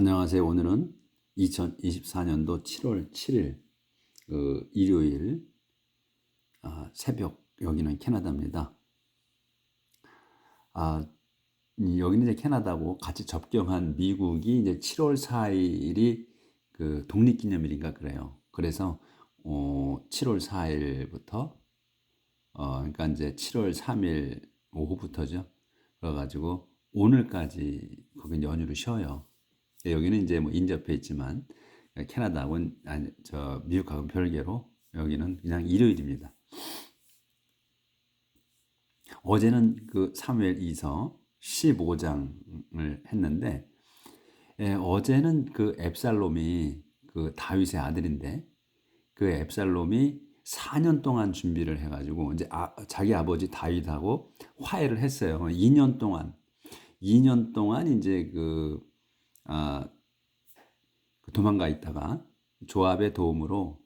안녕하세요. 오늘은 2024년도 7월 7일 일요일 새벽, 여기는 캐나다입니다. 여기는 이제 캐나다고 같이 접경한 미국이 이제 7월 4일이 그 독립기념일인가 그래요. 그래서 7월 4일부터 그러니까 이제 7월 3일 오후부터죠. 그래가지고 오늘까지 거긴 연휴를 쉬어요. 여기는 이제 뭐 인접해 있지만 캐나다하고는 미국하고는 별개로 여기는 그냥 일요일입니다. 어제는 그 사무엘 2서 15장을 했는데 어제는 그 앱살롬이 그 다윗의 아들인데 그 앱살롬이 4년 동안 준비를 해가지고 이제 자기 아버지 다윗하고 화해를 했어요. 2년 동안 이제 아, 도망가 있다가 조압의 도움으로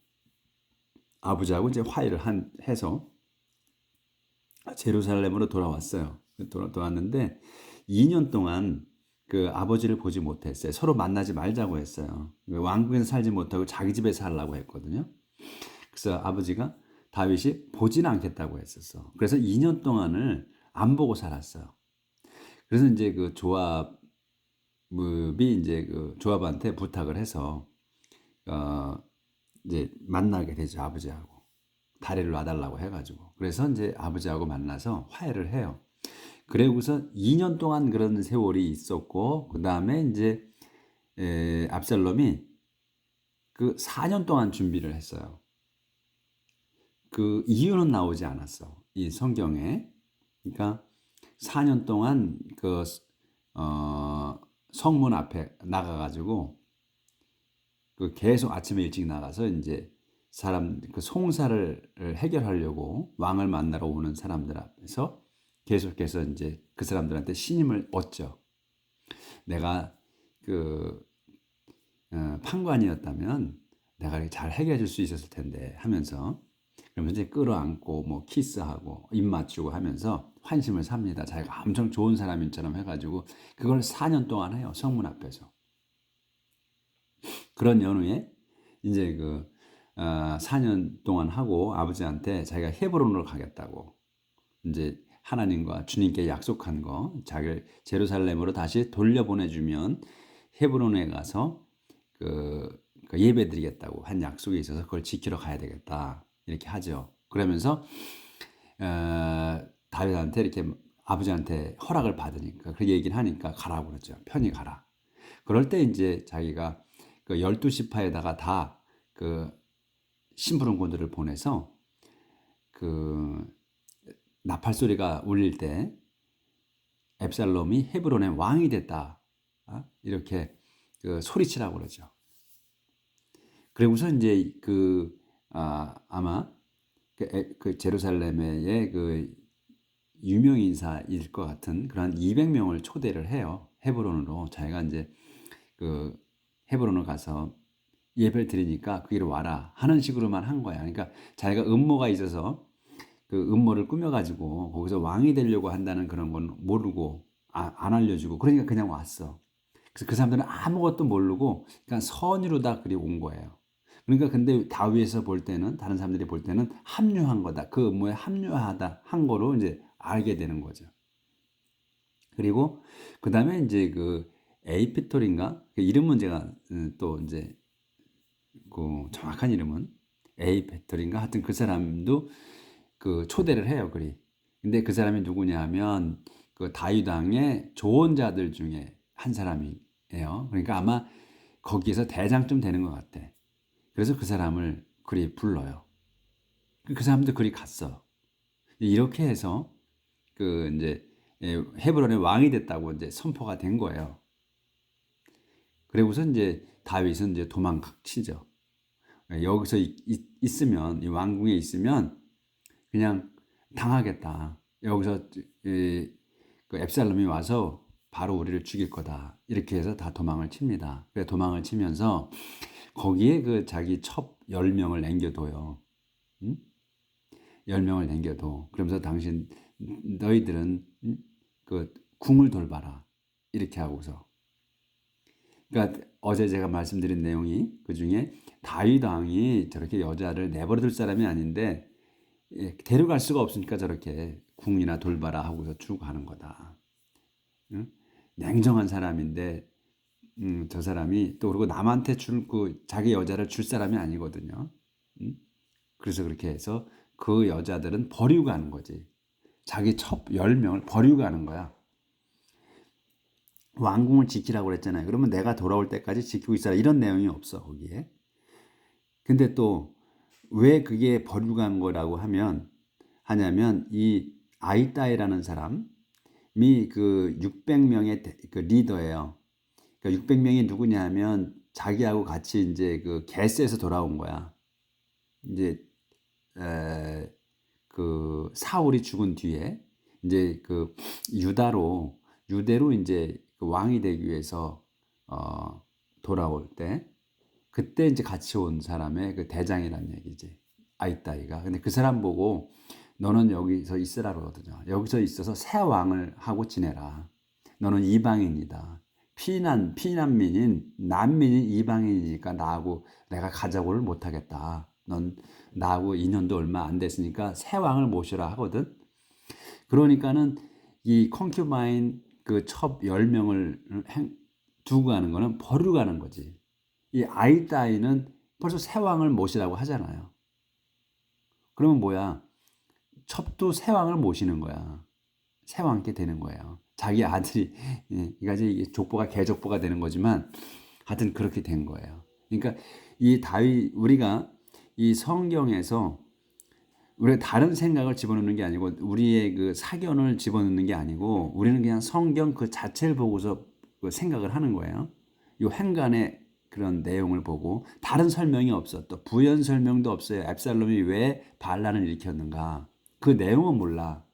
아버지하고 이제 화해를 해서 제루살렘으로 돌아왔어요. 돌아왔는데 2년 동안 그 아버지를 보지 못했어요. 서로 만나지 말자고 했어요. 왕국에서 살지 못하고 자기 집에 살라고 했거든요. 그래서 아버지가 다윗이 보지는 않겠다고 했었어. 그래서 2년 동안을 안 보고 살았어요. 그래서 이제 그 조압이 이제 그 조압한테 부탁을 해서 이제 만나게 되죠. 아버지하고 다리를 놔달라고 해가지고. 그래서 이제 아버지하고 만나서 화해를 해요. 그리고서 2년 동안 그런 세월이 있었고 그 다음에 이제 압살롬이 그 4년 동안 준비를 했어요. 그 이유는 나오지 않았어. 이 성경에. 그러니까 4년 동안 성문 앞에 나가가지고 그 계속 아침에 일찍 나가서 이제 그 송사를 해결하려고 왕을 만나러 오는 사람들 앞에서 계속해서 이제 그 사람들한테 신임을 얻죠. 내가 판관이었다면 내가 잘 해결해 줄 수 있었을 텐데 하면서 그러면서 이제 끌어안고 뭐 키스하고 입 맞추고 하면서 환심을 삽니다. 자기가 엄청 좋은 사람인 처럼 해가지고 그걸 4년 동안 해요. 성문 앞에서. 그런 연후에 이제 4년 동안 하고 아버지한테 자기가 헤브론으로 가겠다고 이제 하나님과 주님께 약속한 거 자기를 제루살렘으로 다시 돌려보내주면 헤브론에 가서 그 예배드리겠다고 한 약속이 있어서 그걸 지키러 가야 되겠다 이렇게 하죠. 그러면서 다윗한테 이렇게 아버지한테 허락을 받으니까 그 얘기를 하니까 가라고 그러죠. 편히 가라. 그럴 때 이제 자기가 그 12시파에다가 다 그 심부름꾼들을 보내서 그 나팔 소리가 울릴 때 앱살롬이 헤브론의 왕이 됐다. 이렇게 그 소리치라고 그러죠. 그리고서 이제 아마 그 제루살렘의 그 유명 인사일 것 같은 그런 200명을 초대를 해요. 헤브론으로 자기가 이제 그 헤브론을 가서 예배를 드리니까 거기로 와라 하는 식으로만 한 거야. 그러니까 자기가 음모가 있어서 그 음모를 꾸며가지고 거기서 왕이 되려고 한다는 그런 건 모르고 안 알려주고 그러니까 그냥 왔어. 그래서 그 사람들은 아무것도 모르고 그냥 선의로 다 그리 온 거예요. 그러니까 근데 다윗에서 볼 때는 다른 사람들이 볼 때는 합류한 거다. 그 음모에 합류하다 한 거로 이제 알게 되는 거죠. 그리고 그 다음에 이제 그 에이피톨인가 그 이름은 제가 또 이제 그 정확한 이름은 에이피톨인가 하여튼 그 사람도 그 초대를 해요. 그리. 근데 그 사람이 누구냐 하면 그 다윗 왕의 조언자들 중에 한 사람이에요. 그러니까 아마 거기에서 대장쯤 되는 것 같아. 그래서 그 사람을 그리 불러요. 그 사람도 그리 갔어. 이렇게 해서 그 이제 헤브론의 왕이 됐다고 이제 선포가 된 거예요. 그리고서 이제 다윗은 이제 도망치죠. 여기서 있으면 이 왕궁에 있으면 그냥 당하겠다. 여기서 그 앱살롬이 와서 바로 우리를 죽일 거다. 이렇게 해서 다 도망을 칩니다. 그래 도망을 치면서 거기에 그 자기 첩 10명을 남겨둬요. 응? 10명을 남겨둬. 그러면서 당신 너희들은 그 궁을 돌봐라. 이렇게 하고서 그러니까 어제 제가 말씀드린 내용이 그 중에 다윗 왕이 저렇게 여자를 내버려 둘 사람이 아닌데 데려갈 수가 없으니까 저렇게 궁이나 돌봐라 하고서 주고 가는 거다. 응? 냉정한 사람인데 저 사람이 또 그리고 남한테 줄 자기 여자를 줄 사람이 아니거든요. 응? 그래서 그렇게 해서 그 여자들은 버리고 가는 거지. 자기 첩 10명을 버리고 가는 거야. 왕궁을 지키라고 그랬잖아요. 그러면 내가 돌아올 때까지 지키고 있어라. 이런 내용이 없어, 거기에. 근데 또 왜 그게 버리고 간 거라고 하냐면 이 아이따이라는 사람이 그 600명의 그 리더예요. 그러니까 600명이 누구냐 하면 자기하고 같이 이제 그 겟에서 돌아온 거야. 이제 그 사울이 죽은 뒤에 이제 그 유대로 이제 그 왕이 되기 위해서 돌아올 때 그때 이제 같이 온 사람의 그 대장이라는 얘기지. 아이따이가. 근데 그 사람 보고 너는 여기서 있으라 그러거든요. 여기서 있어서 새 왕을 하고 지내라. 너는 이방인이다. 피난민인 난민인 이방인이니까 나하고 내가 가자고를 못하겠다. 넌 나하고 인연도 얼마 안 됐으니까 새 왕을 모시라 하거든. 그러니까는 이 concubine 그 첩 10명을 두고 가는 거는 버리고 가는 거지. 이 아이따이는 벌써 새 왕을 모시라고 하잖아요. 그러면 뭐야? 첩도 새 왕을 모시는 거야. 새 왕께 되는 거예요. 자기 아들이 이가지 족보가 개족보가 되는 거지만 하여튼 그렇게 된 거예요. 그러니까 이 다윗 우리가 이 성경에서 우리가 다른 생각을 집어넣는 게 아니고 우리의 그 사견을 집어넣는 게 아니고 우리는 그냥 성경 그 자체를 보고서 그 생각을 하는 거예요. 이 행간의 그런 내용을 보고 다른 설명이 없어. 또 부연 설명도 없어요. 압살롬이 왜 반란을 일으켰는가. 그 내용은 몰라.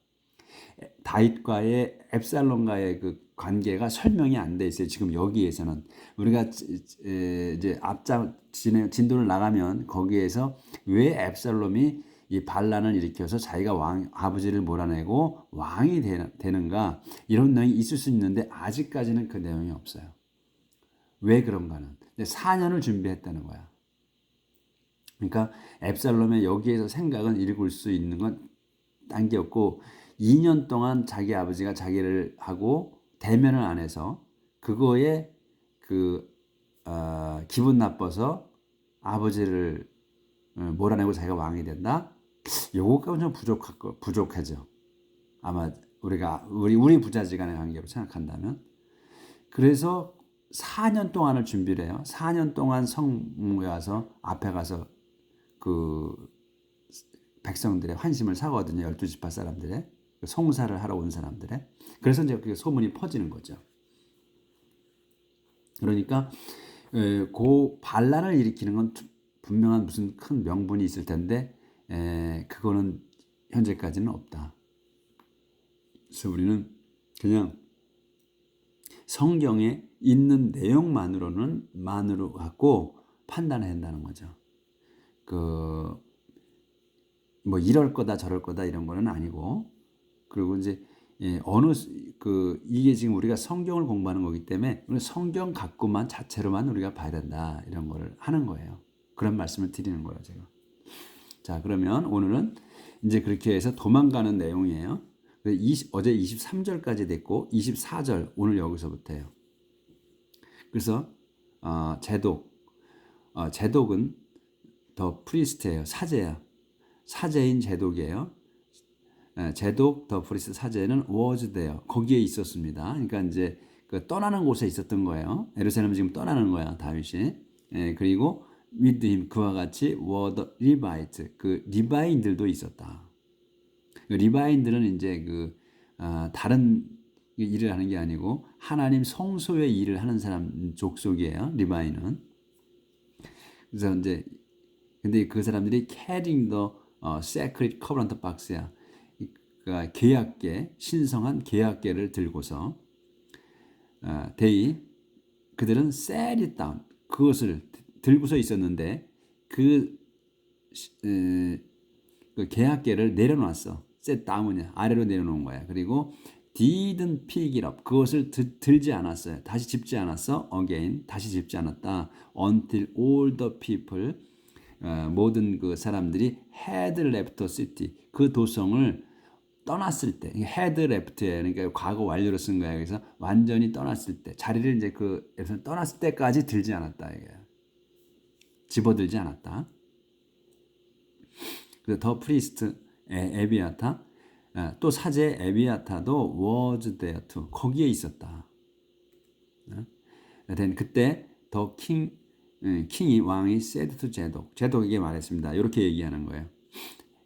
다윗과의 앱살롬과의 그 관계가 설명이 안 돼 있어요. 지금 여기에서는 우리가 이제 앞장 진도를 나가면 거기에서 왜 앱살롬이 이 반란을 일으켜서 자기가 아버지를 몰아내고 왕이 되는가 이런 내용이 있을 수 있는데 아직까지는 그 내용이 없어요. 왜 그런가는 4년을 준비했다는 거야. 그러니까 앱살롬의 여기에서 생각은 읽을 수 있는 건 딴 게 없고 2년 동안 자기 아버지가 자기를 하고 대면을 안 해서 그거에 기분 나빠서 아버지를 몰아내고 자기가 왕이 된다. 요거까지 좀 부족하죠. 아마 우리 부자지간의 관계로 생각한다면. 그래서 4년 동안을 준비를 해요. 4년 동안 성문에 와서 앞에 가서 그 백성들의 환심을 사거든요. 12지파 사람들의 송사를 하러 온 사람들의. 그래서 이제 그게 소문이 퍼지는 거죠. 그러니까 그 반란을 일으키는 건 분명한 무슨 큰 명분이 있을 텐데 그거는 현재까지는 없다. 그래서 우리는 그냥 성경에 있는 내용만으로 갖고 판단해야 한다는 거죠. 뭐 이럴 거다 저럴 거다 이런 거는 아니고 그리고 이제 이게 지금 우리가 성경을 공부하는 거기 때문에 성경 갖고만 자체로만 우리가 봐야 된다 이런 거를 하는 거예요. 그런 말씀을 드리는 거예요, 제가. 자, 그러면 오늘은 이제 그렇게 해서 도망가는 내용이에요. 어제 23절까지 됐고 24절 오늘 여기서부터예요. 그래서 제독은 더 프리스트예요. 사제인 제독이에요. 제독 더 프리스트 사제는 was there. 거기에 있었습니다. 그러니까 이제 그 떠나는 곳에 있었던 거예요. 예루살렘 지금 떠나는 거야, 다윗이. 그리고 with him 그와 같이 were the Levite. 그 리바인들도 있었다. 그 리바인들은 이제 다른 일을 하는 게 아니고 하나님 성소의 일을 하는 사람 족속이에요. 리바인은. 그래서 이제 근데 그 사람들이 carrying the sacred covenant box야. 그러니까 신성한 계약계를 들고서 그들은 set it down 그것을 들고서 있었는데 그 계약계를 내려놨어. set down이야. 아래로 내려놓은 거야. 그리고 didn't pick it up. 그것을 들지 않았어요. 다시 짚지 않았어. again. 다시 짚지 않았다. until all the people 모든 그 사람들이 had left the city. 그 도성을 떠났을 때, had left에 그러니까 과거 완료로 쓴 거야. 그래서 완전히 떠났을 때, 자리를 이제 그에서 떠났을 때까지 들지 않았다 이게. 집어들지 않았다. 그래서 더 프리스트 에비아타 또 사제 에비아타도 was there too. 거기에 있었다. 그때 더 킹이 왕이 said to 제독에게 말했습니다. 이렇게 얘기하는 거예요.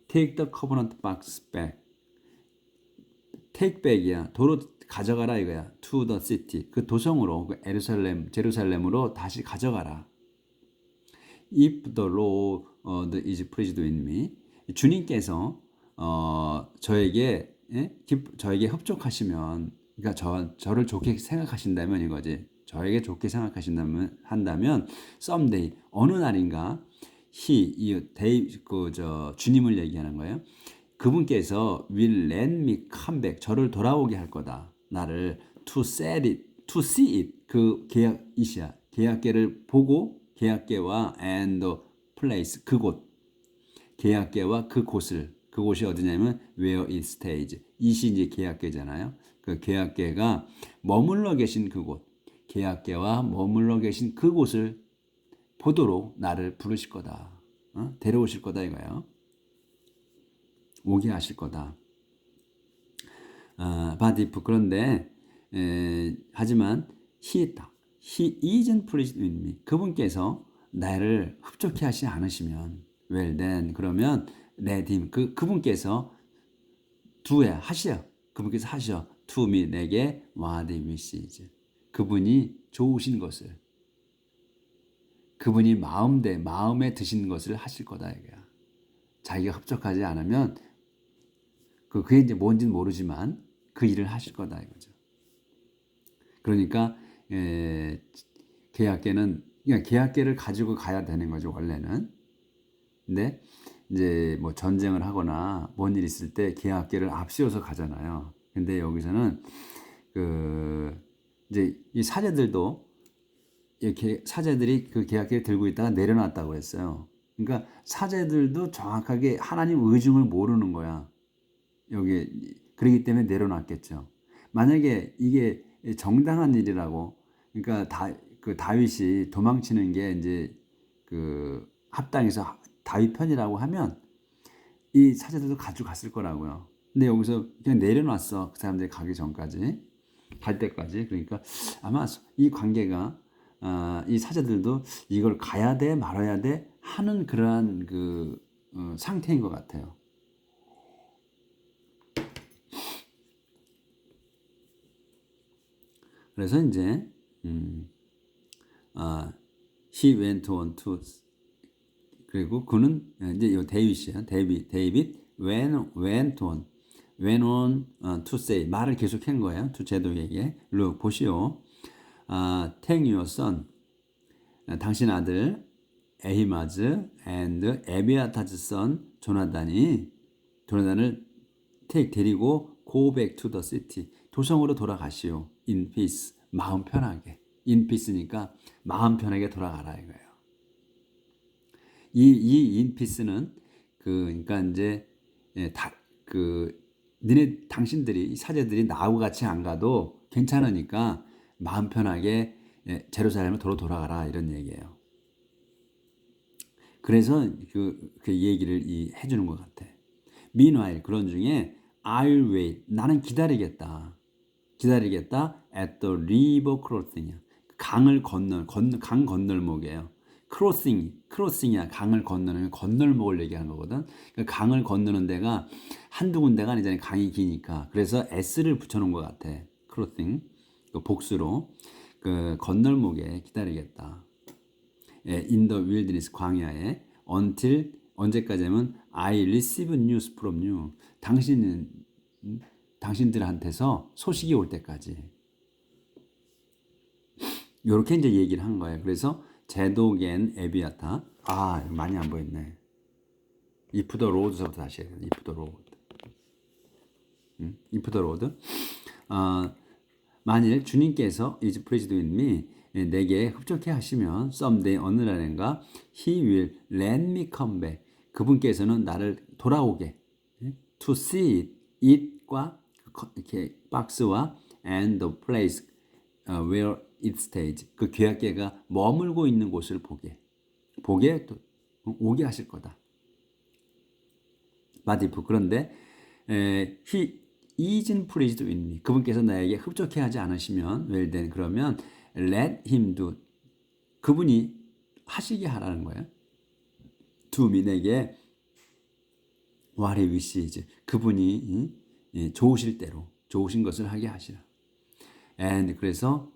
Take the covenant box back. take back이야. 도로 가져가라 이거야. to the city. 그 도성으로 그 제루살렘으로 다시 가져가라. If the Lord is pleased with me. 주님께서 저에게 흡족하시면, 그러니까 저를 좋게 생각하신다면 이거지. 저에게 좋게 한다면 someday 어느 날인가 주님을 얘기하는 거예요. 그분께서 will let me come back. 저를 돌아오게 할 거다. 나를 to see it. 그 계약이시야. 계약계를 보고 계약계와 and the place 그곳. 계약계와 그곳이 어디냐면 where it stays. 이시 이제 계약계잖아요. 그 계약계가 머물러 계신 그곳. 계약계와 머물러 계신 그곳을 보도록 나를 부르실 거다. 데려오실 거다 이거예요. 오게 하실 거다. 바디프 그런데 하지만 he isn't pleased with me. 그분께서 나를 흡족해 하시지 않으시면 well then 그러면 let him 그분께서 do야 하시오. 그분께서 하시오. to me 내게 what he wishes. 그분이 좋으신 것을 그분이 마음에 드신 것을 하실 거다 이거야. 자기가 흡족하지 않으면 그게 이제 뭔지는 모르지만 그 일을 하실 거다 이거죠. 그러니까 계약계는 그냥 계약계를 가지고 가야 되는 거죠 원래는. 근데 이제 뭐 전쟁을 하거나 뭔 일 있을 때 계약계를 앞세워서 가잖아요. 근데 여기서는 이제 이 사제들도 이렇게 사제들이 그 계약계를 들고 있다가 내려놨다고 했어요. 그러니까 사제들도 정확하게 하나님 의중을 모르는 거야. 여기 그러기 때문에 내려놨겠죠. 만약에 이게 정당한 일이라고, 그러니까 다윗이 도망치는 게 이제 그 합당해서 다윗 편이라고 하면 이 사제들도 가져갔을 거라고요. 근데 여기서 그냥 내려놨어. 그 사람들이 가기 전까지, 갈 때까지. 그러니까 아마 이 관계가 이 사제들도 이걸 가야 돼 말아야 돼 하는 그러한 상태인 것 같아요. 그래서 이제 he went on to 그리고 그는 이제 이 데이빗이야. 데이빗 went on to say 말을 계속한 거예요. to 제독에게 look 보시오. take your son 당신 아들 에히마즈 and 에비아타즈 son 조나단을 데리고 go back to the city 도성으로 돌아가시오. in peace 마음 편하게. in peace니까 마음 편하게 돌아가라 이거예요. 이 in peace는 그러니까 이제 당신들이 사제들이 나하고 같이 안 가도 괜찮으니까 마음 편하게 제루살렘으로 돌아가라 이런 얘기예요. 그래서 그 얘기를 해주는 것 같아. Meanwhile 그런 중에 I'll wait 나는 기다리겠다 at the river crossing 강을 강 건널목이에요. 크로싱이야. 강을 건너는 건널목을 얘기하는 거거든. 그러니까 강을 건너는 데가 한두 군데가 아니잖아요. 강이 기니까. 그래서 s를 붙여놓은 것 같아. 크로싱 복수로 그 건널목에 기다리겠다. In the wilderness 광야에 until 언제까지면 I receive news from you. 당신들한테서 소식이 올 때까지. 이렇게 이제 얘기를 한 거예요. 그래서 제독엔 에비아타 많이 안 보였네. If the road서부터 다시 해야 돼. If the road. 만일 주님께서 is pleased with me 내게 흡족해 하시면 someday 어느 날인가 he will let me come back 그분께서는 나를 돌아오게 to see it과 이렇게 박스와 and the place where it stays 그 괴악계가 머물고 있는 곳을 보게 또 오게 하실 거다. But if 그런데 he isn't pleased with me 그분께서 나에게 흡족해 하지 않으시면 well then 그러면 let him do 그분이 하시게 하라는 거예요. to me 내게 what he wishes 그분이 좋으실 대로 좋으신 것을 하게 하시라. And 그래서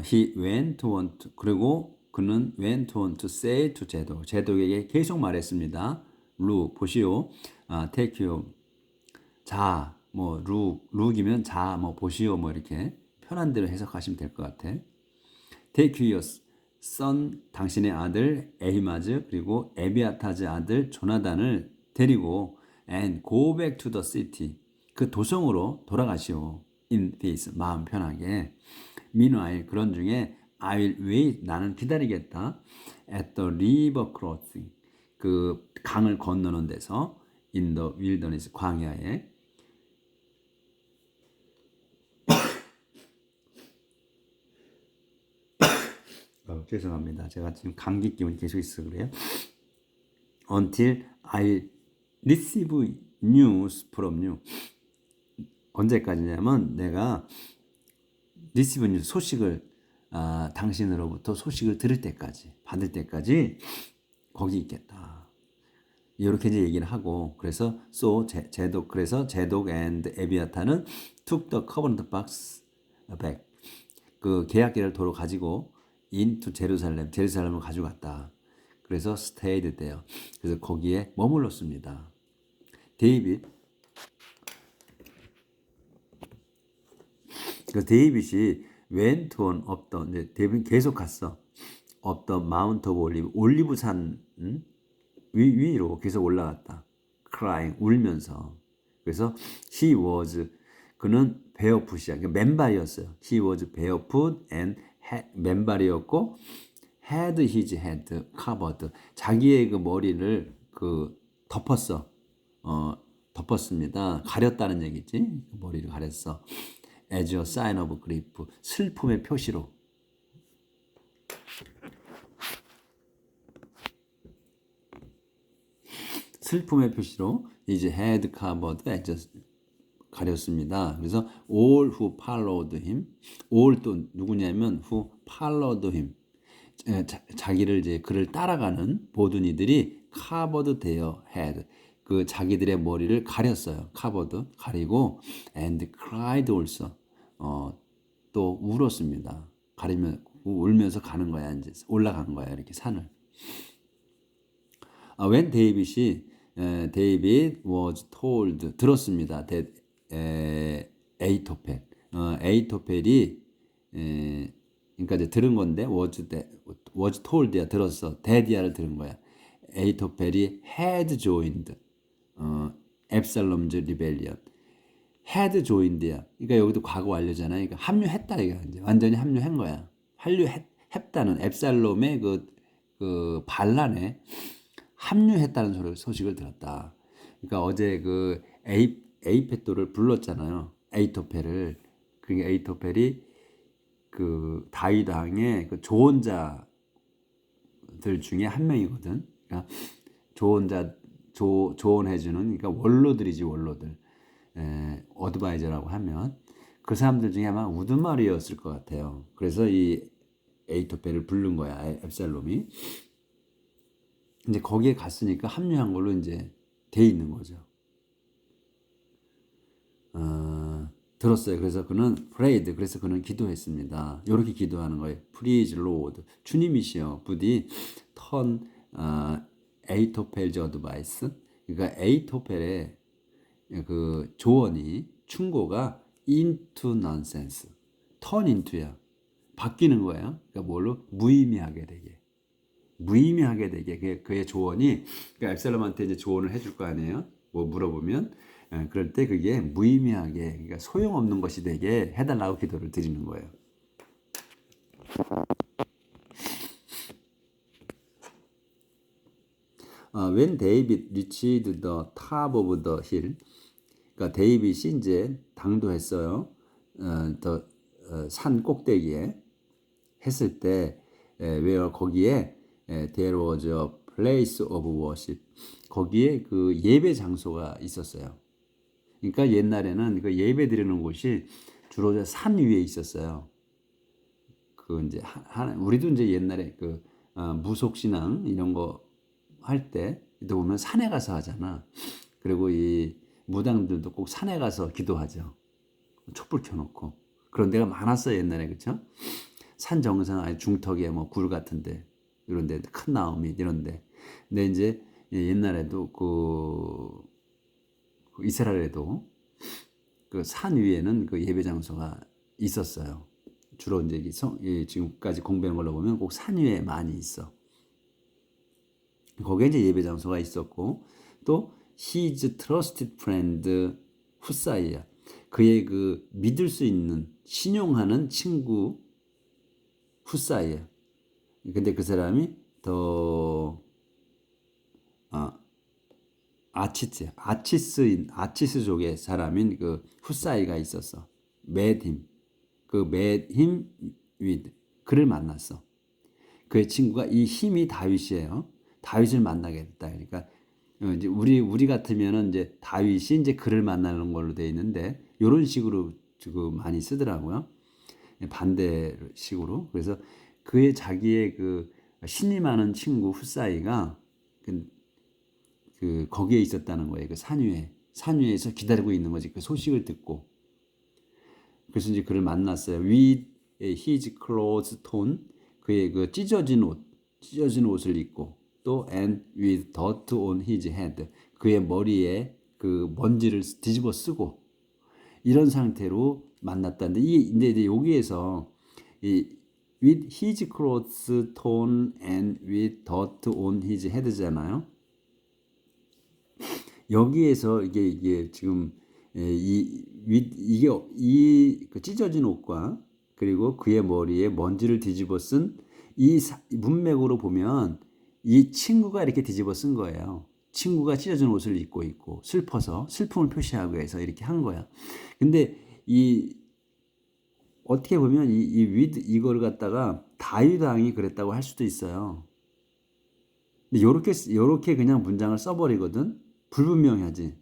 he went on to, 그리고 그는 went on to say to 제독에게 계속 말했습니다. look 보시오. take you 자, 뭐 look이면 자, 뭐 보시오 뭐 이렇게 편한 대로 해석하시면 될 것 같아. take your son 당신의 아들 에히마즈 그리고 에비아타즈 아들 조나단을 데리고 and go back to the city 그 도성으로 돌아가시오. in peace 마음 편하게. meanwhile 그런 중에 I will wait 나는 기다리겠다. at the river crossing 그 강을 건너는 데서 in the wilderness 광야에 죄송합니다. 제가 지금 감기 기운이 계속 있어 그래요. until I receive news from you 언제까지냐면 내가 receive news 소식을 당신으로부터 소식을 들을 때까지 받을 때까지 거기 있겠다. 이렇게 이제 얘기를 하고 그래서 제독 and 에비아타는 took the covenant box back 그 계약계를 도로 가지고 into 제루살렘을 가져갔다. 그래서 stayed there. 그래서 거기에 머물렀습니다. 데이빗이 went on up the 데이빗이 계속 갔어. up the mount of 올리브산 위로 계속 올라갔다. crying 울면서. 그래서 he was 그는 barefoot이야. 그러니까 맨발이었어요. he was barefoot and 맨발이었고 had his head covered 자기의 그 머리를 덮었습니다. 가렸다는 얘기지. 머리를 가렸어. as a sign of grief 슬픔의 표시로. 슬픔의 표시로 이제 had covered as 가렸습니다. 그래서 all who followed him, all 또 누구냐면 who followed him, 자기를 이제 그를 따라가는 모든 이들이 covered their head, 그 자기들의 머리를 가렸어요. covered 가리고 and cried also, 또 울었습니다. 가리면 울면서 가는 거야 이제 올라간 거야 이렇게 산을. when David was told 들었습니다. that 에이토펠이 그러니까 이제 들은 건데 was told야 들었어. 데디아를 들은 거야. 에이토펠이 had joined 앱살롬즈 리벨리언. had joined야. 그러니까 여기도 과거 완료잖아요. 그러니까 합류했다 이거 이제 완전히 합류한 거야. 합류했다는 앱살롬의 그 반란에 합류했다는 소식을 들었다. 그러니까 어제 그 에이페토를 불렀잖아요. 에이토펠을. 그러니까 에이토펠이 그 다윗 왕의 그 조언자들 중에 한 명이거든. 그러니까 조언해주는 그러니까 원로들이지 원로들. 어드바이저라고 하면 그 사람들 중에 아마 우두머리였을 것 같아요. 그래서 이 에이토펠을 부른 거야 앱살롬이. 이제 거기에 갔으니까 합류한 걸로 이제 돼 있는 거죠. 들었어요. 그래서 그는 prayed. 그래서 그는 기도했습니다. 이렇게 기도하는 거예요. Please Lord. 주님이시여 부디 turn 에이토펠's advice. 그러니까 에이토펠의 그 조언이 충고가 into nonsense. turn into야. 바뀌는 거예요. 그러니까 뭘로? 무의미하게 되게 그의 조언이 그러니까 앱살롬한테 이제 조언을 해줄 거 아니에요. 뭐 물어보면 그럴 때 그게 무의미하게, 그러니까 소용없는 것이 되게 해달라고 기도를 드리는 거예요. When David reached the top of the hill, 그러니까 데이빗이 이제 당도했어요. 산 꼭대기에 했을 때, where 거기에 there was a place of worship. 거기에 그 예배 장소가 있었어요. 그러니까 옛날에는 그 예배 드리는 곳이 주로 산 위에 있었어요. 그 이제 우리도 이제 옛날에 그 무속 신앙 이런 거 할 때 보면 산에 가서 하잖아. 그리고 이 무당들도 꼭 산에 가서 기도하죠. 촛불 켜놓고 그런 데가 많았어요 옛날에. 그렇죠? 산 정상 아니 중턱에 뭐 굴 같은데 이런데 큰 나무 이런데. 근데 이제 옛날에도 그 이스라엘에도 그 산 위에는 그 예배 장소가 있었어요. 주로 이제 지금까지 공부한 걸로 보면 꼭 산 위에 많이 있어. 거기에 이제 예배 장소가 있었고, 또 his trusted friend 후사이야, 그의 그 믿을 수 있는 신용하는 친구 후사이야. 근데 그 사람이 더 아치스족의 사람인 그 후사이가 있었어. met him with, 그를 만났어. 그의 친구가, 이 힘이 다윗이에요. 다윗을 만나게 됐다. 그러니까 이제 우리 같으면은 이제 다윗이 이제 그를 만나는 걸로 돼 있는데 이런 식으로 지금 많이 쓰더라고요. 반대식으로. 그래서 자기의 그 신이 많은 친구 후사이가 그 거기에 있었다는 거예요. 그 산 위에서 기다리고 있는 거지. 그 소식을 듣고. 그래서 이제 그를 만났어요. with his clothes torn, 그의 그 찢어진 옷을 입고, 또 and with dirt on his head, 그의 머리에 그 먼지를 뒤집어 쓰고, 이런 상태로 만났다는데, 이제 여기에서 이 with his clothes torn and with dirt on his head잖아요. 여기에서 이게 지금 그 찢어진 옷과 그리고 그의 머리에 먼지를 뒤집어 쓴 이 문맥으로 보면 이 친구가 이렇게 뒤집어 쓴 거예요. 친구가 찢어진 옷을 입고 있고 슬퍼서 슬픔을 표시하기 위해서 이렇게 한 거야. 근데 어떻게 보면 이걸 갖다가 다윗 왕이 그랬다고 할 수도 있어요. 근데 요렇게 그냥 문장을 써버리거든. 불분명하지.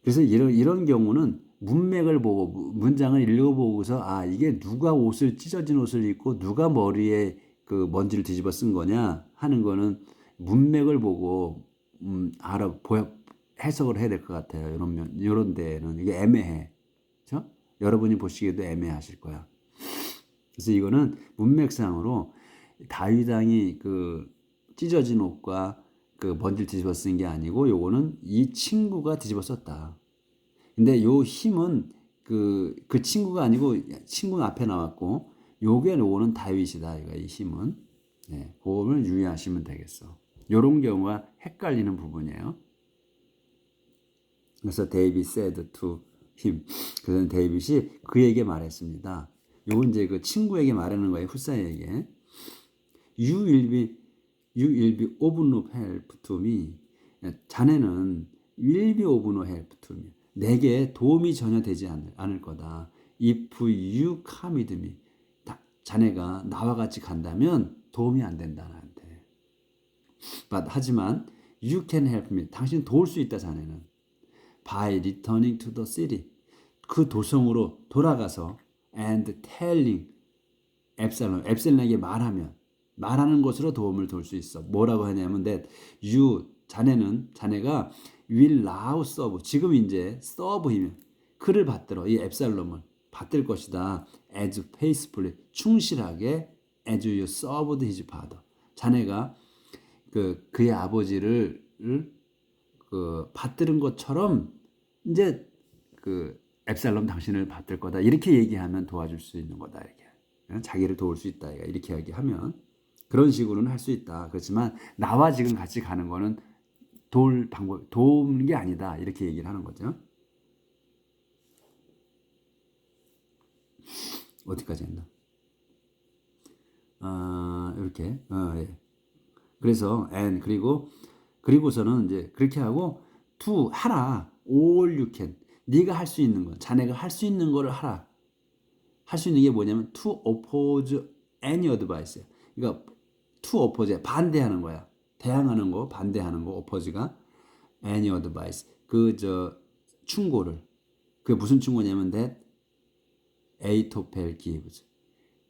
그래서 이런 경우는 문맥을 보고 문장을 읽어보고서 이게 누가 찢어진 옷을 입고 누가 머리에 그 먼지를 뒤집어 쓴 거냐 하는 거는 문맥을 보고 해석을 해야 될 것 같아요. 이런 데는 이게 애매해. 그렇죠? 여러분이 보시기에도 애매하실 거야. 그래서 이거는 문맥상으로 다윗 왕이 그 찢어진 옷과 그 먼지를 뒤집어 쓴 게 아니고 요거는 이 친구가 뒤집어 썼다. 근데 요 힘은 그 친구가 아니고 친구 앞에 나왔고 요거는 다윗이다. 이 힘은. 네, 그거를 유의하시면 되겠어. 요런 경우가 헷갈리는 부분이에요. 그래서 David said to him. 그래서 데이빗이 그에게 말했습니다. 요건 이제 그 친구에게 말하는 거예요. 후사에게. You will be of no help to me. 자네는 will be of no help to me. 내게 도움이 전혀 되지 않을 거다. If you come with me. 자네가 나와 같이 간다면 도움이 안 된다 나한테. But 하지만 you can help me. 당신 도울 수 있다 자네는. By returning to the city. 그 도성으로 돌아가서 and telling 앱살롬에게 말하는 것으로 도움을 도울 수 있어. 뭐라고 하냐면 that 자네가 will now serve, 지금 이제 serve him, 그를 받들어, 이 앱살롬을 받들 것이다. as faithfully, 충실하게 as you served his father. 자네가 그의 아버지를 받드는 것처럼 이제 앱살롬 당신을 받들 거다. 이렇게 얘기하면 도와줄 수 있는 거다. 이렇게. 자기를 도울 수 있다. 이렇게 얘기하면 그런 식으로는 할 수 있다. 그렇지만 나와 지금 같이 가는 거는 도울 방법, 도우는 게 아니다. 이렇게 얘기를 하는 거죠. 어디까지 했나? 이렇게. 예. 그래서 and 그리고서는 이제 그렇게 하고 to 하라. all you can. 네가 할 수 있는 거, 자네가 할 수 있는 거를 하라. 할 수 있는 게 뭐냐면 to oppose any advice. 그러니까 to oppose 반대하는 거야. 대항하는 거, 반대하는 거, oppose가 any advice. 충고를. 그게 무슨 충고냐면 that 에이토펠 gives.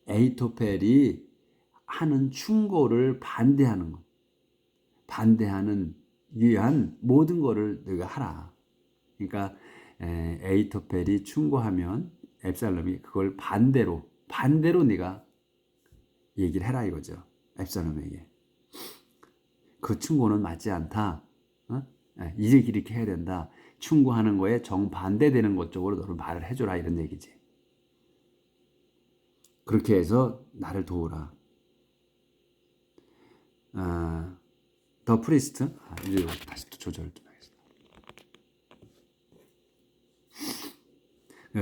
에이토펠이 하는 충고를 반대하는 거. 반대하는 위한 모든 거를 너가 하라. 그러니까 에이토펠이 충고하면 앱살롬이 그걸 반대로 네가 얘기를 해라 이거죠. 앱살롬에게. 그 충고는 맞지 않다. 이렇게 해야 된다. 충고하는 거에 정반대되는 것 쪽으로 너를 말을 해줘라 이런 얘기지. 그렇게 해서 나를 도우라. 더 프리스트. 이제 다시 또 조절 좀 하겠습니다.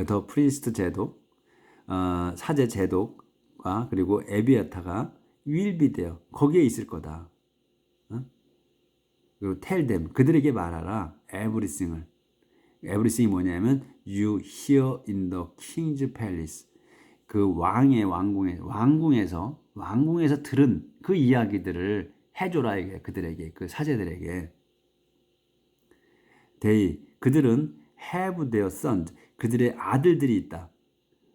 더 프리스트 제독, 사제 제독과 그리고 에비아타가 윌비되어 거기에 있을 거다. 그리고 tell them 그들에게 말하라. everything이 뭐냐면 you hear in the king's palace. 그 왕의 왕궁에서 들은 그 이야기들을 해줘라 이게 그들에게 그 사제들에게. 그들은 have their sons 그들의 아들들이 있다.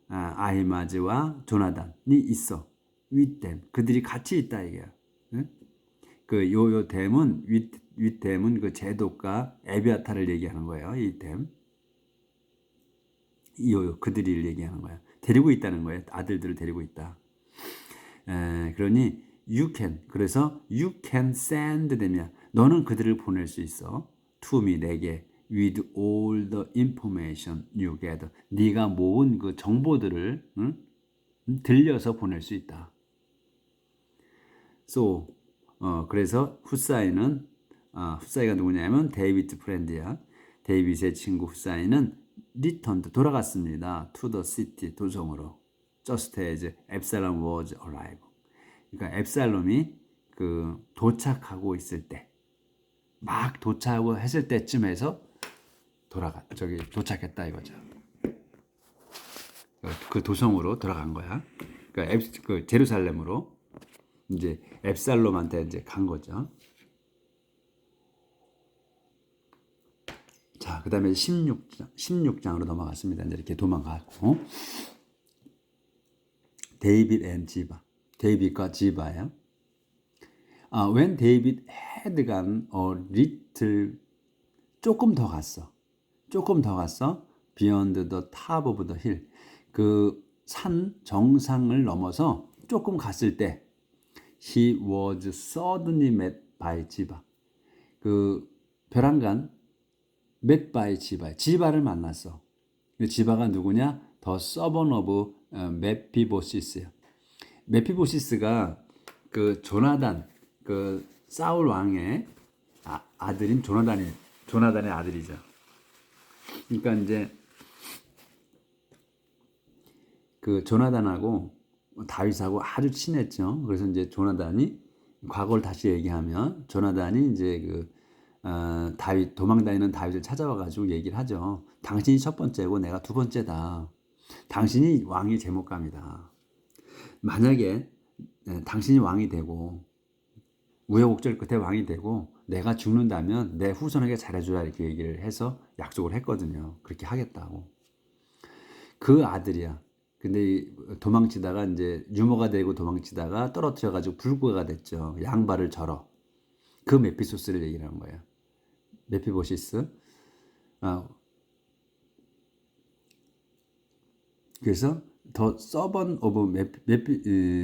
아히마즈와 조나단이 있어. with them 그들이 같이 있다 이게야. 그 댐은 윗댐은 그 제독과 에비아타를 얘기하는 거예요. 이 댐. 그들이 얘기하는 거야. 데리고 있다는 거예요. 아들들을 데리고 있다. 그러니 그래서 you can send them이야. 너는 그들을 보낼 수 있어. to me 내게 with all the information you gather. 네가 모은 그 정보들을 들려서 보낼 수 있다. 그래서 후사이가 누구냐면 데이비드 프렌드야. 데이빗의 친구 후사이는 returned 돌아갔습니다. to the city 도성으로. just as Absalom was alive. 그러니까 앱살롬이 그 도착하고 있을 때, 막 도착하고 했을 때쯤에서 도착했다 이거죠. 그 도성으로 돌아간 거야. 그러니까 그 제루살렘으로 이제 앱살롬한테 이제 간 거죠. 자, 그 다음에 16장으로 넘어갔습니다. 이제 이렇게 도망가고. 데이빗과 지바예요. When David had gone a little, 조금 더 갔어. Beyond the top of the hill. 그 산 정상을 넘어서 조금 갔을 때, he was suddenly met by 지바. 그 벼랑간 met by 지바를 만났어. 지바가 누구냐? The son of 메피보시스야. 메피보시스가 그 조나단, 그 사울 왕의 아들인 조나단의 아들이죠. 그러니까 이제 그 조나단하고 다윗하고 아주 친했죠. 그래서 이제 조나단이 과거를 다시 얘기하면 조나단이 이제 도망 다니는 다윗을 찾아와 가지고 얘기를 하죠. 당신이 첫 번째고 내가 두 번째다. 당신이 왕이 제목감이다. 만약에 당신이 왕이 되고 우여곡절 끝에 왕이 되고 내가 죽는다면 내 후손에게 잘해주라 이렇게 얘기를 해서 약속을 했거든요. 그렇게 하겠다고. 그 아들이야. 근데 도망치다가 이제 유모가 되고 도망치다가 떨어뜨려가지고 불구가 됐죠. 양발을 절어. 그 메피소스를 얘기하는 거예요. 메피보시스. 그래서 더 서번 오브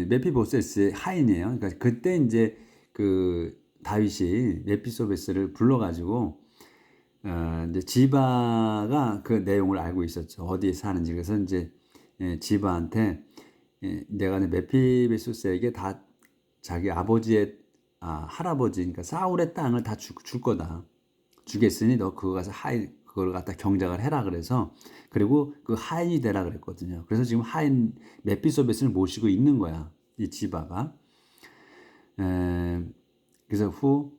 메피보세스의 하인이에요. 그러니까 그때 이제 그 다윗이 메피소베스를 불러가지고 이제 지바가 그 내용을 알고 있었죠. 어디에 사는지. 그래서 이제 지바한테 내가 메피보세스에게 다 자기 아버지의 할아버지, 그러니까 사울의 땅을 다 줄 거다. 주겠으니 너 그거 가서 하인 그걸 갖다 경작을 해라 그래서 그리고 그 하인이 되라 그랬거든요. 그래서 지금 하인 메피소벳을 모시고 있는 거야. 이 지바가. 그래서 who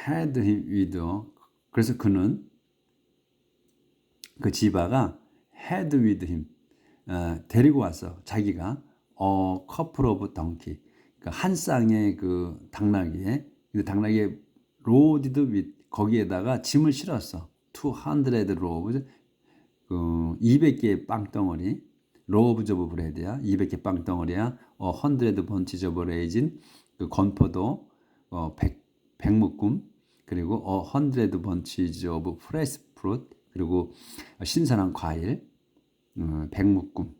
had him with 그래서 그는 그 지바가 had with him 데리고 왔어. 자기가 couple of donkey 그러니까 한 쌍의 그 당나귀에 근데 당나귀에 loaded with 거기에다가 짐을 실었어. 200 loaves 그 200개의 빵덩어리 loaves of bread야 200개 빵덩어리야 100 bunches of raisin 그 건포도 100묶음 그리고 100 bunches of fresh fruit 그리고 신선한 과일 100묶음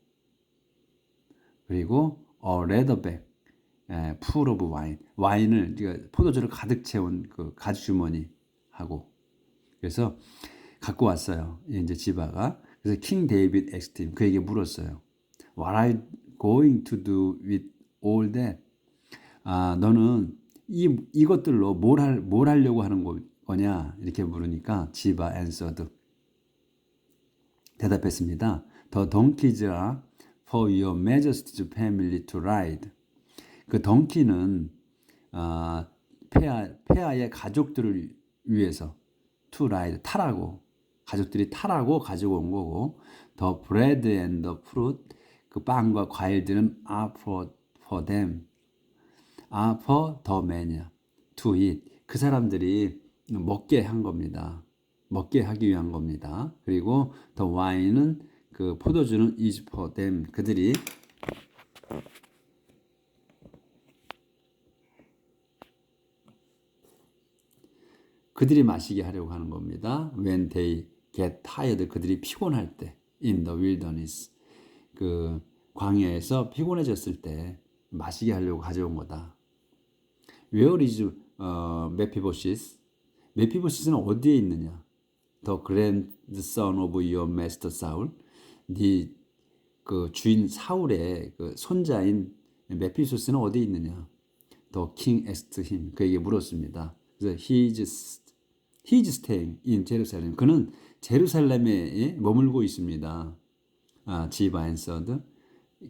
그리고 레더백 full of wine 와인을 그러니까 포도주를 가득 채운 그 가죽주머니 하고 그래서 갖고 왔어요. 이제 지바가 그래서 킹 데이빗 asked him 그에게 물었어요. What are you going to do with all that? 너는 이것들로 뭘 하려고 하는 거냐 이렇게 물으니까 지바 answered 대답했습니다. The donkeys are for your majesty's family to ride. 그 덩키는 폐하의 가족들을 위해서 to ride 타라고 가족들이 타라고 가지고 온 거고 the bread and the fruit 그 빵과 과일들은 are for them are for the men to eat 그 사람들이 먹게 한 겁니다. 먹게 하기 위한 겁니다. 그리고 the wine은 그 포도주는 is for them 그들이 마시게 하려고 하는 겁니다. When they get tired 그들이 피곤할 때 in the wilderness 그 광야에서 피곤해졌을 때 마시게 하려고 가져온 거다. Where is 메피보시스? 메피보시스는 어디에 있느냐? The grandson of your master Saul. 네 그 주인 사울의 그 손자인 메피보시스는 어디에 있느냐? The king asked him. 그에게 물었습니다. 그래서 he's staying in Jerusalem. 그는 제루살렘에 머물고 있습니다. 지바 answered.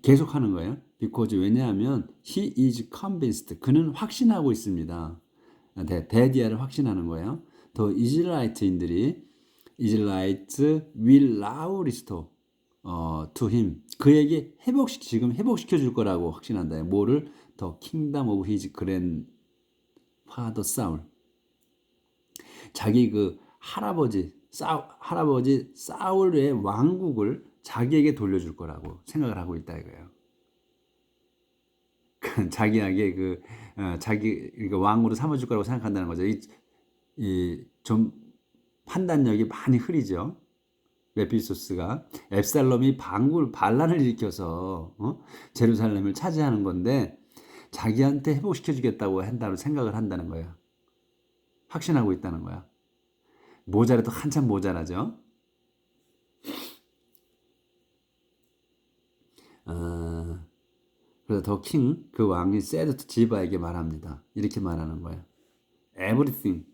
계속하는 거예요. Because 왜냐하면 he is convinced. 그는 확신하고 있습니다. 데디아를 확신하는 거예요. 더 이스라엘인들이 Israelites will now restore to him. 그에게 지금 회복시켜 줄 거라고 확신한다. 뭐를? The kingdom of his grandfather Saul. 자기 그 할아버지 사울의 왕국을 자기에게 돌려줄 거라고 생각을 하고 있다 이거예요. 자기에게 자기 그러니까 왕으로 삼아줄 거라고 생각한다는 거죠. 좀 판단력이 많이 흐리죠. 메피소스가 앱살롬이 반란을 일으켜서 제루살렘을 차지하는 건데 자기한테 회복시켜 주겠다고 생각을 한다는 거야. 확신하고 있다는 거야. 모자라도 한참 모자라죠. 그래서 더 킹, 그 왕이 said to 지바에게 말합니다. 이렇게 말하는 거야. Everything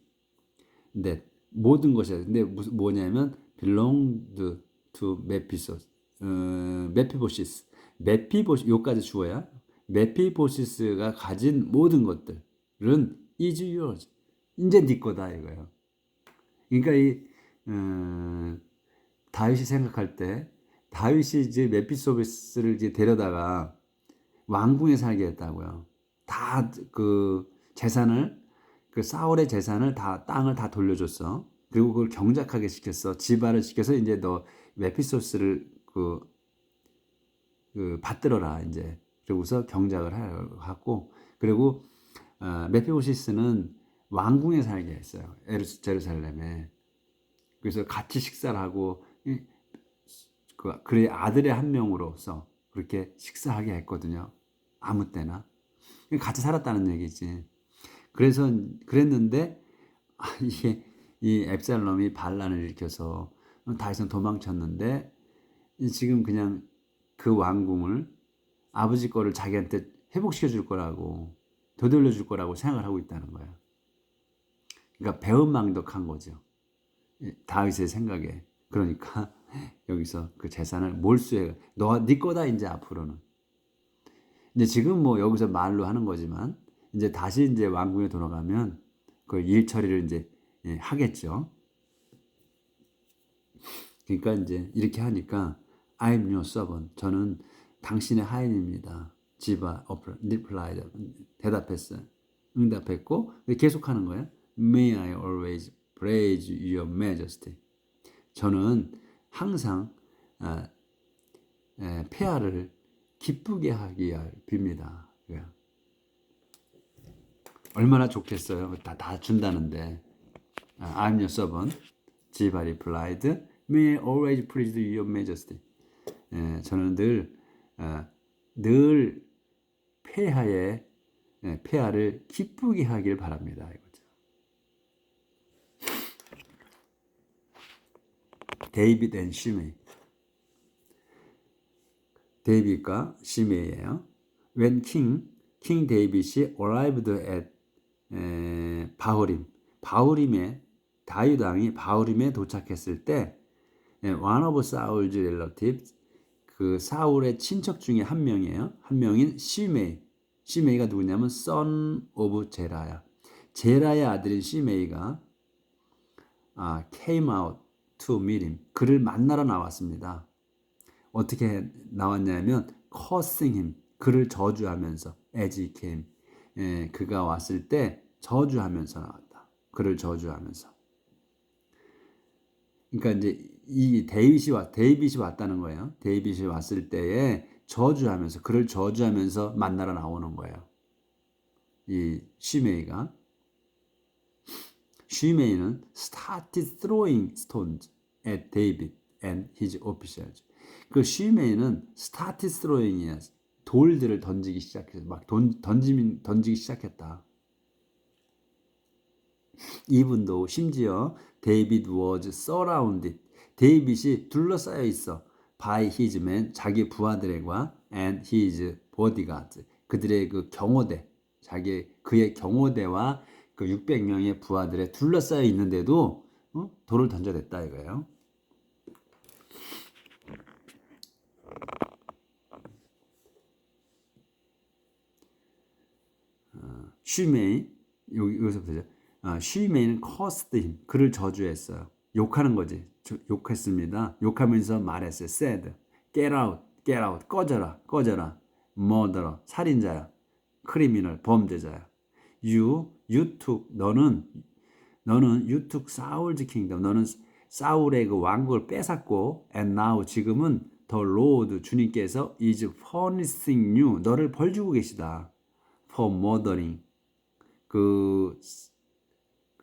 that 모든 것이 근데 뭐냐면 belonged to 메피보시스. 요까지 주어야. 메피보시스가 가진 모든 것들은 is yours. 이제 네 거다 이거예요. 그러니까 다윗이 생각할 때 다윗이 이제 메피보시스를 이제 데려다가 왕궁에 살게 했다고요. 다 그 재산을 그 사울의 재산을 다 땅을 다 돌려줬어. 그리고 그걸 경작하게 시켰어. 지바를 시켜서 이제 너 메피보시스를 받들어라 이제. 그러고서 경작을 하고 그리고 메피보시스는 왕궁에 살게 했어요. 제루살렘에. 그래서 같이 식사를 하고 그의 아들의 한 명으로서 그렇게 식사하게 했거든요. 아무 때나. 같이 살았다는 얘기지. 그래서 그랬는데 이게 이 앱살롬이 반란을 일으켜서 다윗은 도망쳤는데 지금 그냥 그 왕궁을 아버지 거를 자기한테 회복시켜 줄 거라고 되돌려 줄 거라고 생각을 하고 있다는 거야. 그러니까 배은망덕한 거죠. 다윗의 생각에. 그러니까 여기서 그 재산을 몰수해. 네 거다 이제 앞으로는. 근데 지금 뭐 여기서 말로 하는 거지만 이제 다시 이제 왕궁에 돌아가면 그 일 처리를 이제 하겠죠. 그러니까 이제 이렇게 하니까 I'm your servant. 저는 당신의 하인입니다. 지바 replied. 대답했어요. 응답했고 계속하는 거예요. May I always praise your majesty. 저는 항상 폐하를 기쁘게 하기를 빕니다. 얼마나 좋겠어요. 다 준다는데. I'm your servant. 지바 replied. May I always praise your majesty. 저는 늘 폐하를 기쁘게 하길 바랍니다. 이거죠. 데이빗 앤 시메이. 데이빗과 시메이예요. When King 데이빗이 arrived at 바후림에 다윗 왕이 바후림에 도착했을 때 one of Saul's relatives 그 사울의 친척 중에 한 명이에요. 한 명인 시메이가 누구냐면 son of 제라야. 제라의 아들인 시메이가 came out to meet him. 그를 만나러 나왔습니다. 어떻게 나왔냐면 cursing him. 그를 저주하면서 as he came. 그가 왔을 때 저주하면서 나왔다. 그를 저주하면서. 그러니까 이제 이 데이빗이 왔다는 거예요. 데이빗이 왔을 때에 저주하면서 그를 저주하면서 만나러 나오는 거예요. 이 시메이는 started throwing stones at David and his officials. 그 시메이는 started throwing이야. 돌들을 던지기 시작했어. 막 던지기 시작했다. 이분도 심지어 데이빗 was surrounded. 데이빗이 둘러싸여 있어. by his men, 자기 부하들과 and his bodyguards. 그들의 그 경호대, 그의 경호대와 그 600명의 부하들에 둘러싸여 있는데도 돌을 던져댔다 이거예요. 쉬메이 여기서부터죠. 쉬메이는 cursed him. 그를 저주했어요. 욕하는 거지. 욕했습니다. 욕하면서 말했어요. said, get out, 꺼져라, murderer, 살인자야, criminal, 범죄자야. you took, 너는 you took Saul's kingdom. 너는 사울의 그 왕국을 뺏었고, and now 지금은 the Lord 주님께서 is punishing you. 너를 벌 주고 계시다. for murdering. 그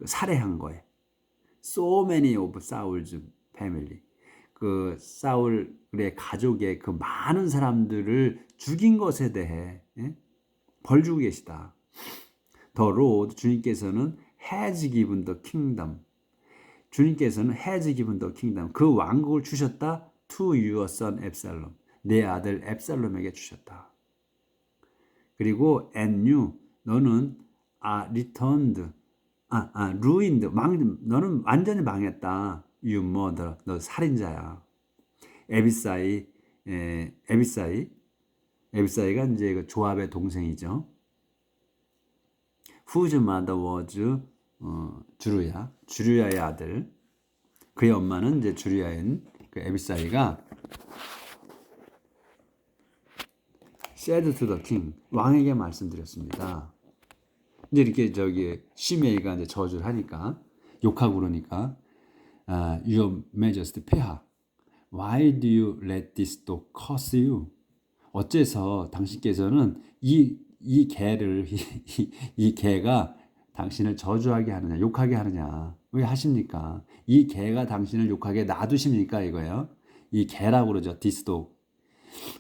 살해한 거예요. So many of Saul's family. 그 사울의 가족의 그 많은 사람들을 죽인 것에 대해 벌 주고 계시다. The Lord 주님께서는 has given the kingdom. 주님께서는 has given the kingdom. 그 왕국을 주셨다. To your son Absalom. 내 아들 앱살롬에게 주셨다. 그리고 and you 너는 returned ruined 너는 완전히 망했다. You murderer 너 살인자야. 에비사이가 이제 그 조압의 동생이죠. Whose mother was 주루야의 아들. 그의 엄마는 이제 주루야인 그 에비사이가 said to the king 왕에게 말씀드렸습니다. 이제 이렇게 시메이가 이제 저주를 하니까 욕하고 그러니까 Your Majesty 폐하 Why do you let this dog curse you? 어째서 당신께서는 이 개를 이 개가 당신을 저주하게 하느냐 욕하게 하느냐 왜 하십니까? 이 개가 당신을 욕하게 놔두십니까 이거예요. 이 개라고 그러죠. this dog.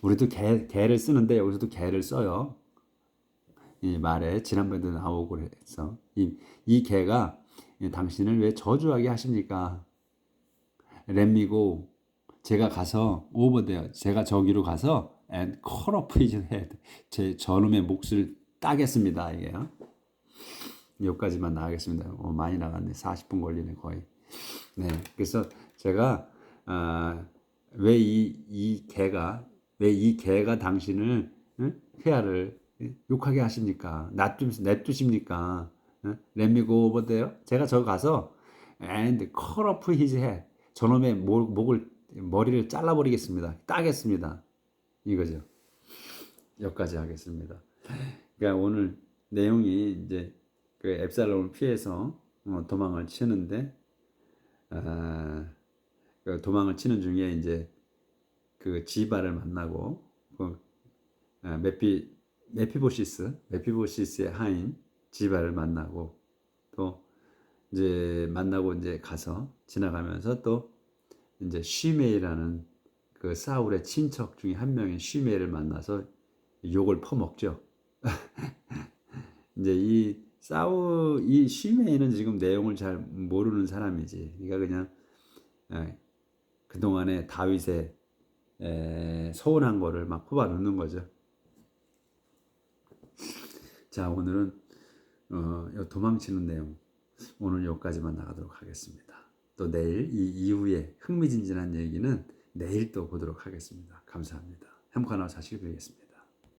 우리도 개를 쓰는데 여기서도 개를 써요. 이 말에 지난번에도 나오고 해서 이 개가 당신을 왜 저주하게 하십니까? Let me go. 제가 가서 over there. 제가 저기로 가서 and cut off his head. 제 저놈의 몫을 따겠습니다. 이게요. 여기까지만 나가겠습니다. 많이 나갔네. 40분 걸리네 거의. 네, 그래서 제가 왜 이 개가 당신을 응? 폐하를 욕하게 하십니까? 냅두십니까? 응? Let me go over there. 제가 저 가서 and cut off his head. 저놈의 머리를 잘라버리겠습니다. 따겠습니다. 이거죠. 여기까지 하겠습니다. 그러니까 오늘 내용이 이제 그 앱살롬을 피해서 도망을 치는데 그 도망을 치는 중에 이제 그 지바를 만나고 그 메피보시스의 하인 지바를 만나고 또 이제 만나고 이제 가서 지나가면서 또 이제 쉬메이라는 그 사울의 친척 중에 한 명인 쉬메이를 만나서 욕을 퍼먹죠. 이제 이 쉬메이는 지금 내용을 잘 모르는 사람이지. 그러니까 그냥 그동안에 다윗의 서운한 거를 막 뽑아 놓는 거죠. 자, 오늘은 도망치는 내용 오늘 여기까지만 나가도록 하겠습니다. 또 내일 이 이후에 흥미진진한 얘기는 내일 또 보도록 하겠습니다. 감사합니다. 행복한 하루 사시길 바라겠습니다.